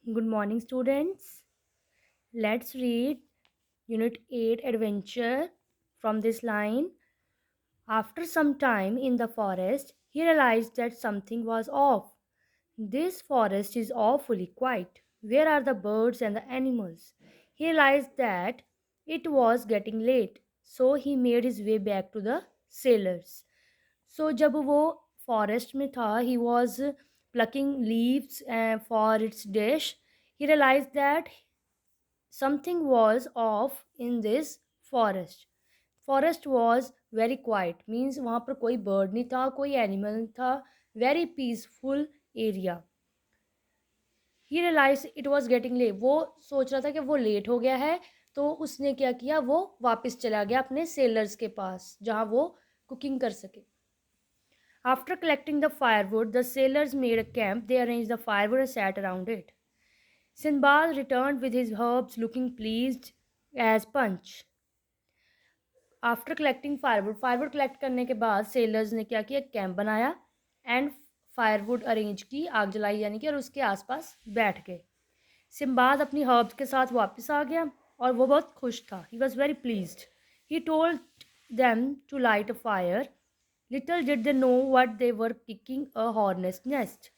Good morning, students. Let's read Unit 8 Adventure from this line. After some time in the forest, he realized that something was off. This forest is awfully quiet. Where are the birds and the animals? He realized that it was getting late, so he made his way back to the sailors. So जब वो forest में था, he was plucking leaves for its dish. He realized that something was off in this forest. Forest was very quiet, means वहाँ पर कोई bird नहीं था, कोई animal नहीं था, very peaceful area. He realized it was getting late. वो सोच रहा था कि वो लेट हो गया है, तो उसने क्या किया, वो वापस चला गया अपने sailors के पास जहाँ वो cooking कर सके. After collecting the firewood, the sailors made a camp. They arranged the firewood and sat around it. Sinbad returned with his herbs, looking pleased as Punch. After collecting firewood collect करने के बाद sellers ने क्या किया, camp बनाया and firewood arrange की, आग जलाई यानी कि, और उसके आसपास बैठ गए. सिम्बाद अपनी हर्ब्स के साथ वापस आ गया और वो बहुत खुश था. He was very pleased. He told them to light a fire. Little did they know what they were kicking a hornet's nest.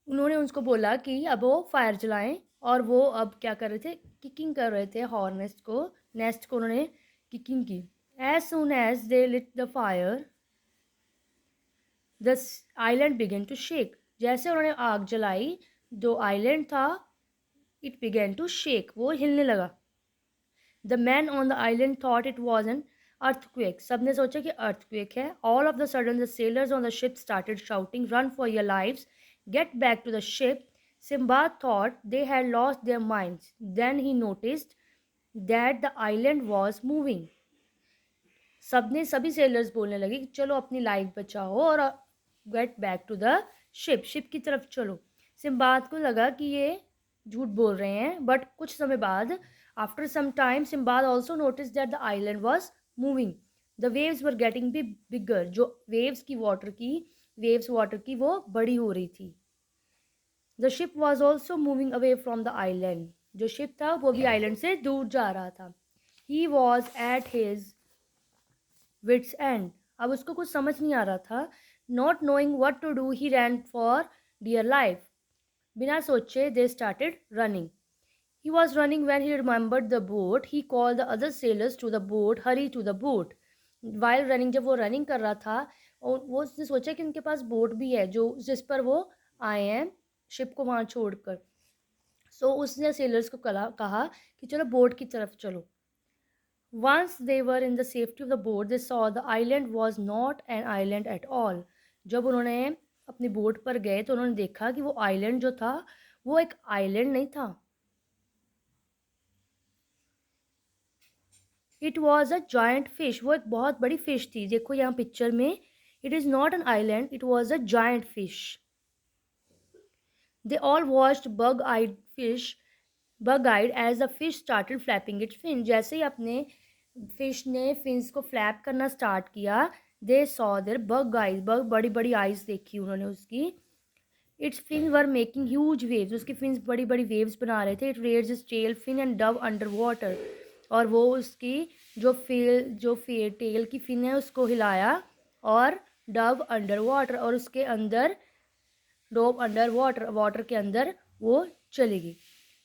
उन्होंने उसको बोला कि अब वो फायर जलाएं, और वो अब क्या कर रहे थे, किकिंग कर रहे थे हॉर्नेस्ट को, नेस्ट को उन्होंने किकिंग की. As soon as they lit the fire the island began to shake. जैसे उन्होंने आग जलाई, जो आइलैंड था, इट बिगेन टू शेक, वो हिलने लगा. The man on the island thought it was an earthquake. सबने सोचा कि अर्थक्वेक है. All of the sudden the sellers on the ship started shouting, run for your lives, get back to the ship. Simbad thought they had lost their minds. Then he noticed that the island was moving. सभी sailors बोलने लगे कि चलो अपनी life बचाओ और get back to the ship की तरफ चलो. सिम्बाद को लगा कि ये झूठ बोल रहे हैं, बट कुछ समय बाद, after some time, Sinbad also notice that the island was moving. The waves were getting be bigger. जो वेव्स वाटर की वो बड़ी हो रही थी. The ship was also moving away from the island. जो शिप था वो भी आइलैंड से दूर जा रहा था. He was at his wits end. अब उसको कुछ समझ नहीं आ रहा था. Not knowing what to do, he rain for dear life. बिना सोचे they started running. He was running when he remembered the boat. He called the other sailors to the boat. Hurry to the boat. While running, जब वो running कर रहा था, और वो उसने सोचा कि उनके पास बोट भी है जो जिस पर वो आए हैं शिप को वहाँ छोड़कर. सो उसने सेलर्स को कहा कि चलो बोट की तरफ चलो. Once they were in the safety of the boat, they saw the island was not an island at all. जब उन्होंने अपनी बोट पर गए तो उन्होंने देखा कि वो आइलैंड जो था वो एक आइलैंड नहीं था. It was a giant fish. वो एक बहुत बड़ी फिश थी. देखो यहाँ पिक्चर में, it is not an island, it was a giant fish. They all watched bug eyed as the fish started flapping its fin. जैसे ही अपने फिश ने फिन्स को फ्लैप करना स्टार्ट किया, they saw their bug eyes. बड़ी बड़ी eyes देखी उन्होंने उसकी. Its fin were making huge waves. उसके फिन्स बड़ी बड़ी वेव्स बना रहे थे. It rears its tail fin and dove under water. और वो उसकी जो टेल की फिन है उसको हिलाया, और डव अंडर वाटर, और उसके अंदर डोव अंडर वाटर के अंदर वो चली गई.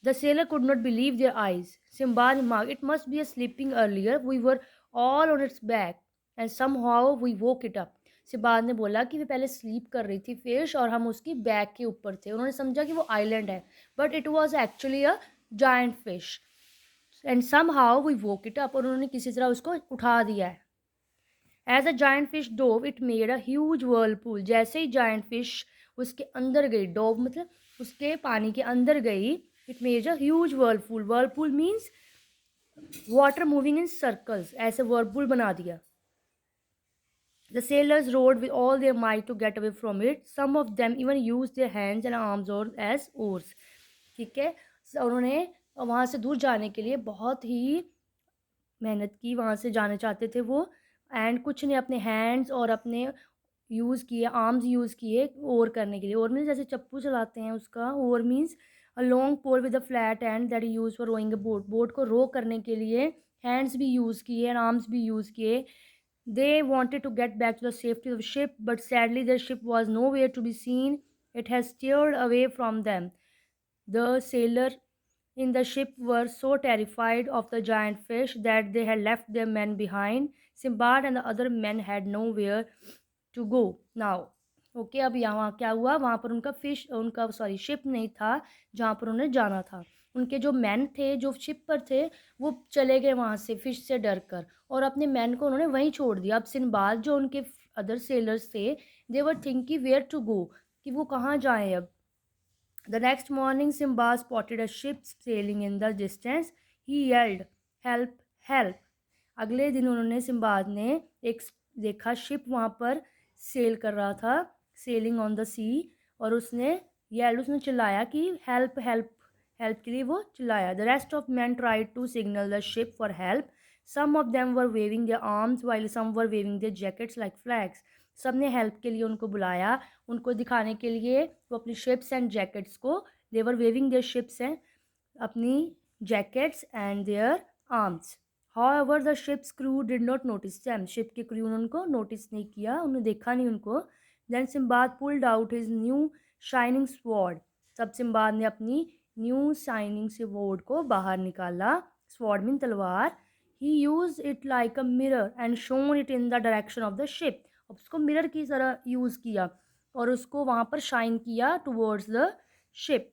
The sailor could not believe their eyes. Sinbad remark, it must be a sleeping earlier, we were all on its back and some how we woke it up. Sinbad ने बोला कि वे पहले sleep कर रही थी फिश, और हम उसकी बैक के ऊपर थे. उन्होंने समझा कि वो आइलैंड है, but it was actually a giant fish and some how we woke it up. और उन्होंने किसी तरह उसको उठा दिया है. As a giant fish dove it made a huge whirlpool. जैसे ही जायंट फिश उसके अंदर गई, डोव मतलब उसके पानी के अंदर गई, it made a huge Whirlpool. Whirlpool means water moving in circles. ऐसे वर्लपूल बना दिया. The sailors rowed with all their might to get away from it. Some of them even used their hands and arms or as oars. ठीक है. उन्होंने वहाँ से दूर जाने के लिए बहुत ही मेहनत की. वहाँ से जाना चाहते थे वो, एंड कुछ ने अपने हैंड्स और अपने यूज़ किए, आर्म्स यूज़ किए ओर करने के लिए। ओर मीन्स जैसे चप्पू चलाते हैं उसका, oar means a long pole with a flat end that use for rowing a boat. Boat को रो करने के लिए हैंड्स भी यूज़ किए एंड आर्म्स भी यूज़ किए। They wanted to get back to the safety of the ship, but sadly their ship was nowhere to be seen. It had steered away from them. The sailor in the ship were so terrified of the giant fish that they had left their men behind. Simbad and the other men had nowhere to go now. Okay अब यहाँ क्या हुआ, वहाँ पर उनका ship नहीं था जहाँ पर उन्हें जाना था। उनके जो मैन थे जो शिप पर थे वो चले गए वहाँ से फिश से डर कर, और अपने मैन को उन्होंने वहीं छोड़ दिया। अब सिंबाद जो उनके अदर सेलर्स थे, they were thinking where to go, कि वो कहाँ जाएं अब। The next morning, Simba spotted a ship sailing in the distance. He yelled, "Help! Help!" अगले दिन उन्होंने सिम्बाद ने एक देखा शिप वहाँ पर सेल कर रहा था, सेलिंग ऑन द सी, और उसने चिल्लाया कि हेल्प हेल्प, हेल्प के लिए वो चिल्लाया। The rest of man tried to signal the ship for help. Some of them were waving their arms while some were waving their jackets like flags. सब ने हेल्प के लिए उनको बुलाया, उनको दिखाने के लिए वो अपनी शिप्स एंड जैकेट्स को, दे वर वेविंग देयर शिप्स हैं, अपनी jackets and there arms. However, the ship's crew did not notice them. Ship के क्रू ने उनको नोटिस नहीं किया, उन्हें देखा नहीं उनको। Then Simbad pulled out his new shining sword. तब सिम्बाद ने अपनी न्यू शाइनिंग स्वॉर्ड को बाहर निकाला। स्वॉर्ड मीन तलवार। He used it like a mirror and shone it in the direction of the ship. अब उसको मिरर की तरह यूज़ किया और उसको वहाँ पर शाइन किया towards the ship.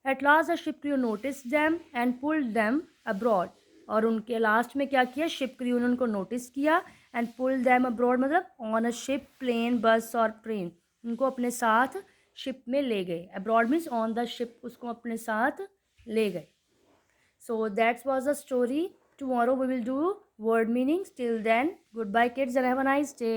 At last the ship crew noticed them and pulled them abroad. और उनके लास्ट में क्या किया, शिप क्रू ने उनको नोटिस किया एंड पुल दैम अब्रॉड, मतलब ऑन अ शिप, प्लेन, बस और ट्रेन, उनको अपने साथ शिप में ले गए। Abroad means on the ship, उसको अपने साथ ले गए। So that's was the story. Tomorrow we will do word meanings. Till then goodbye kids and have a nice day.